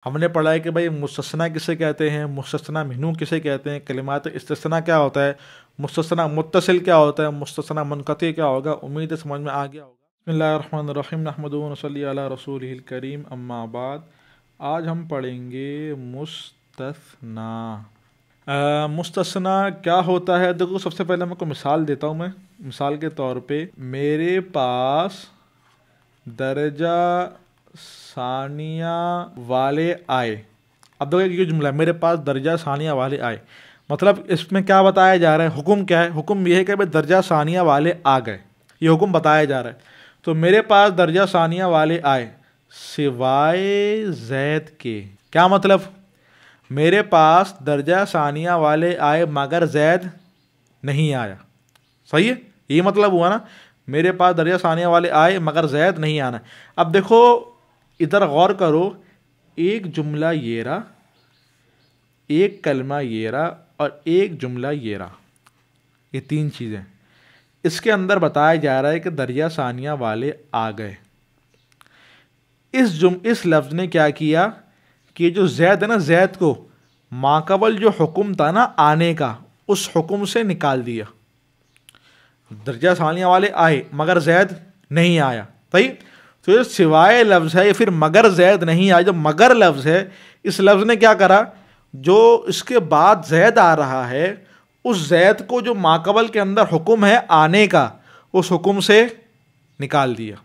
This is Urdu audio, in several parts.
ہم نے پڑھا ہے کہ بھائی مستثنیٰ کسے کہتے ہیں، مستثنیٰ منہو کسے کہتے ہیں، کلمات استثناء کیا ہوتا ہے، مستثنیٰ متصل کیا ہوتا ہے، مستثنیٰ منقطع کیا ہوگا۔ امید ہے سمجھ میں آ گیا ہوگا۔ بسم اللہ الرحمن الرحیم، نحمدہ و نصلی علی رسولہ الکریم، اما بعد۔ آج ہم پڑھیں گے مستثنیٰ۔ مستثنیٰ کیا ہوتا ہے؟ دیکھو، سب سے پہلے میں کو مثال دیتا ہوں۔ میں مثال کے طور پہ میرے پاس درجہ ثانیہ والے آئے۔ اب دیکھو یہ جملہ ہے، میرے پاس درجہ ثانیہ والے آئے، مطلب اس میں کیا بتایا جا رہا ہے؟ حکم کیا ہے؟ حکم یہ ہے کہ درجہ ثانیہ والے آ گئے، یہ حکم بتایا جا رہا ہے۔ تو میرے پاس درجہ ثانیہ والے آئے سوائے زید کے۔ کیا مطلب؟ میرے پاس درجہ ثانیہ والے آئے مگر زید نہیں آیا۔ صحیح ہے؟ یہ مطلب ہوا نا، میرے پاس درجہ ثانیہ والے آئے مگر زید نہیں آنا۔ اب دیکھو ادھر غور کرو، ایک جملہ یہ رہا، ایک کلمہ یہ رہا، اور ایک جملہ یہ رہا، یہ تین چیزیں۔ اس کے اندر بتایا جا رہا ہے کہ درجہ ثانیہ والے آ گئے۔ اس لفظ نے کیا کیا کہ جو زید ہے نا، زید کو ماقبل جو حکم تھا نا آنے کا، اس حکم سے نکال دیا۔ درجہ ثانیہ والے آئے مگر زید نہیں آیا۔ صحیح؟ تو یہ سوائے لفظ ہے یا پھر مگر زید نہیں آیا۔ جو مگر لفظ ہے، اس لفظ نے کیا کرا، جو اس کے بعد زید آ رہا ہے، اس زید کو جو ماقبل کے اندر حکم ہے آنے کا، اس حکم سے نکال دیا۔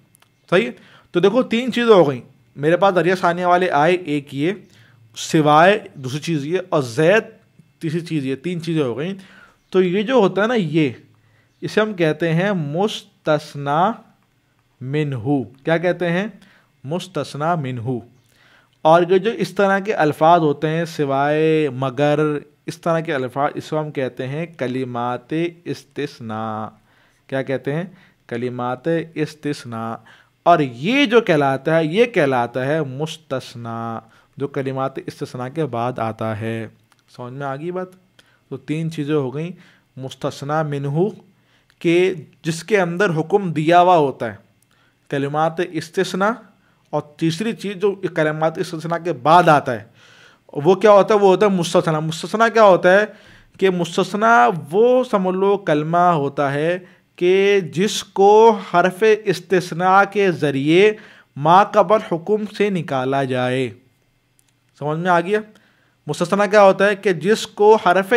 صحیح؟ تو دیکھو تین چیزیں ہو گئیں، میرے پاس درجہ ثانیہ والے آئے ایک یہ، سوائے دوسری چیز یہ، اور زید تیسری چیز یہ، تین چیزیں ہو گئیں۔ تو یہ جو ہوتا ہے نا، یہ اسے ہم کہتے ہیں مستثنیٰ منہو۔ کیا کہتے ہیں؟ مستثنیٰ منہو۔ اور یہ جو اس طرح کے الفاظ ہوتے ہیں، سوائے، مگر، اس طرح کے الفاظ، اس کو ہم کہتے ہیں کلمات استثناء۔ کیا کہتے ہیں؟ کلمات استثناء۔ اور یہ جو کہلاتا ہے، یہ کہلاتا ہے مستثنیٰ، جو کلمات استثناء کے بعد آتا ہے۔ سمجھ میں آ گئی بات؟ تو تین چیزیں ہو گئیں، مستثنیٰ منہو کہ جس کے اندر حکم دیا ہوا ہوتا ہے، کلمات استثناء، اور تیسری چیز جو کلمات استثناء کے بعد آتا ہے، وہ کیا ہوتا ہے؟ وہ ہوتا ہے مستثنیٰ۔ مستثنیٰ کیا ہوتا ہے کہ مستثنیٰ وہ سمجھ لو کلمہ ہوتا ہے کہ جس کو حرف استثناء کے ذریعے ما قبل حکم سے نکالا جائے۔ سمجھ میں آ گیا؟ مستثنیٰ کیا ہوتا ہے کہ جس کو حرف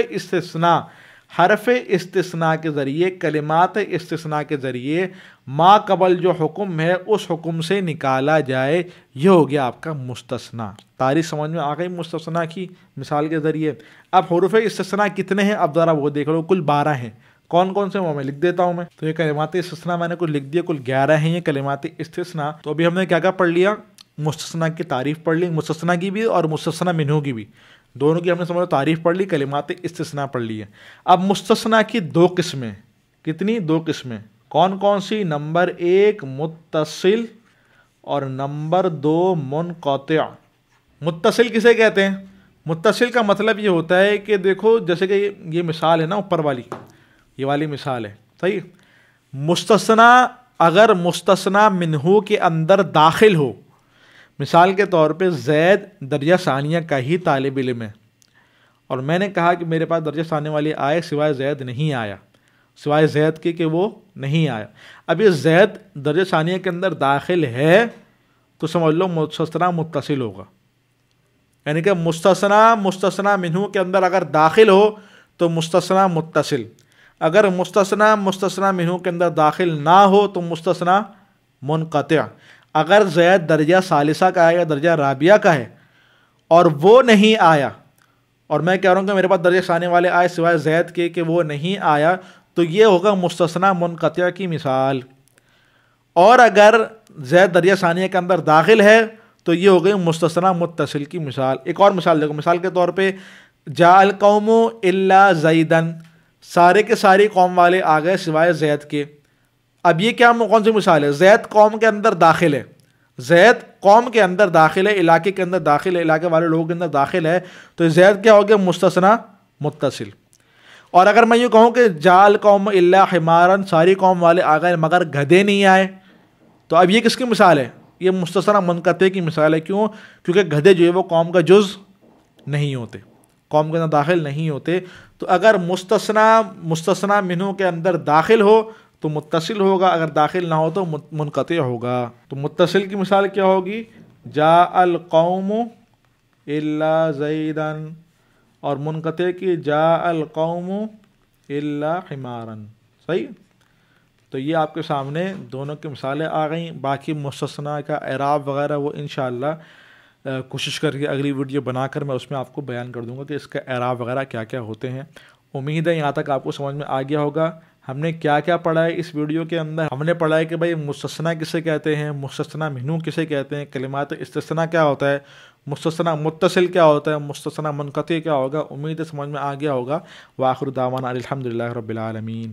استثناء کے ذریعے، کلمات استثناء کے ذریعے ما قبل جو حکم ہے اس حکم سے نکالا جائے۔ یہ ہو گیا آپ کا مستثنیٰ۔ تعریف سمجھ میں آ گئی مستثنیٰ کی مثال کے ذریعے۔ اب حروف استثناء کتنے ہیں؟ اب ذرا وہ دیکھ لو، کل 12 ہیں۔ کون کون سے وہ میں لکھ دیتا ہوں میں۔ تو یہ کلمات استثناء میں نے کل لکھ دیا، کل 11 ہیں یہ کلمات استثناء۔ تو ابھی ہم نے کیا کیا پڑھ لیا؟ مستثنیٰ کی تعریف پڑھ لی، مستثنیٰ کی بھی اور مستثنیٰ منہو کی بھی، دونوں کی ہم نے سمجھو تعریف پڑھ لی، کلمات استثناء پڑھ لی ہے۔ اب مستثنیٰ کی دو قسمیں، کتنی؟ دو قسمیں۔ کون کون سی؟ نمبر 1 متصل اور نمبر 2 منقطع۔ متصل کسے کہتے ہیں؟ متصل کا مطلب یہ ہوتا ہے کہ دیکھو جیسے کہ یہ مثال ہے نا اوپر والی، یہ والی مثال ہے۔ صحیح؟ مستثنیٰ اگر مستثنیٰ منہو کے اندر داخل ہو، مثال کے طور پہ زید درجہ ثانیہ کا ہی طالب علم ہے، اور میں نے کہا کہ میرے پاس درجہ ثانیہ والے آئے سوائے زید نہیں آیا، سوائے زید کے کہ وہ نہیں آیا۔ اب یہ زید درجہ ثانیہ کے اندر داخل ہے تو سمجھ لو مستثنیٰ متصل ہوگا، یعنی کہ مستثنیٰ منہو کے اندر اگر داخل ہو تو مستثنیٰ متصل، اگر مستثنیٰ منہو کے اندر داخل نہ ہو تو مستثنیٰ منقطع۔ اگر زید درجہ ثالثہ کا ہے یا درجہ رابعہ کا ہے اور وہ نہیں آیا، اور میں کہہ رہا ہوں کہ میرے پاس درجہ ثانیہ والے آئے سوائے زید کے کہ وہ نہیں آیا، تو یہ ہوگا مستثنیٰ منقطع کی مثال۔ اور اگر زید درجہ ثانیہ کے اندر داخل ہے تو یہ ہو گئی مستثنیٰ متصل کی مثال۔ ایک اور مثال دیکھو، مثال کے طور پہ جاء القوم الا زیدن، سارے کے ساری قوم والے آ گئے سوائے زید کے۔ اب یہ کیا کون سی مثال ہے؟ زید قوم کے اندر داخل ہے، زید قوم کے اندر داخل ہے، علاقے کے اندر داخل ہے، علاقے والے لوگوں کے اندر داخل ہے، تو زید کیا ہو گیا؟ مستثنیٰ متصل۔ اور اگر میں یوں کہوں کہ جاء القوم الا حمارا، ساری قوم والے آ گئے مگر گدھے نہیں آئے، تو اب یہ کس کی مثال ہے؟ یہ مستثنا منقطع کی مثال ہے. کیوں؟ کیونکہ گدھے جو ہے وہ قوم کا جز نہیں ہوتے، قوم کے اندر داخل نہیں ہوتے. تو اگر مستثنا منہ کے اندر داخل ہو تو متصل ہوگا، اگر داخل نہ ہو تو منقطع ہوگا. تو متصل کی مثال کیا ہوگی؟ جاء القوم الا زیدا، اور منقطع کی جاء القوم الا حمارا. صحیح؟ تو یہ آپ کے سامنے دونوں کی مثالیں آ گئیں. باقی مستثنا کا اعراب وغیرہ وہ انشاءاللہ کوشش کر کے اگلی ویڈیو بنا کر میں اس میں آپ کو بیان کر دوں گا کہ اس کا اعراب وغیرہ کیا کیا ہوتے ہیں. امید ہے یہاں تک آپ کو سمجھ میں آ گیا ہوگا. ہم نے کیا کیا پڑھا ہے اس ویڈیو کے اندر؟ ہم نے پڑھا ہے کہ بھائی مستثنا کسے کہتے ہیں، مستثنا منہ کسے کہتے ہیں، کلمات استثناء کیا ہوتا ہے، مستثنا متصل کیا ہوتا ہے، مستثنا منقطع کیا ہوگا. امید ہے سمجھ میں آ گیا ہوگا. وآخر دعوانا الحمدللہ رب العالمین.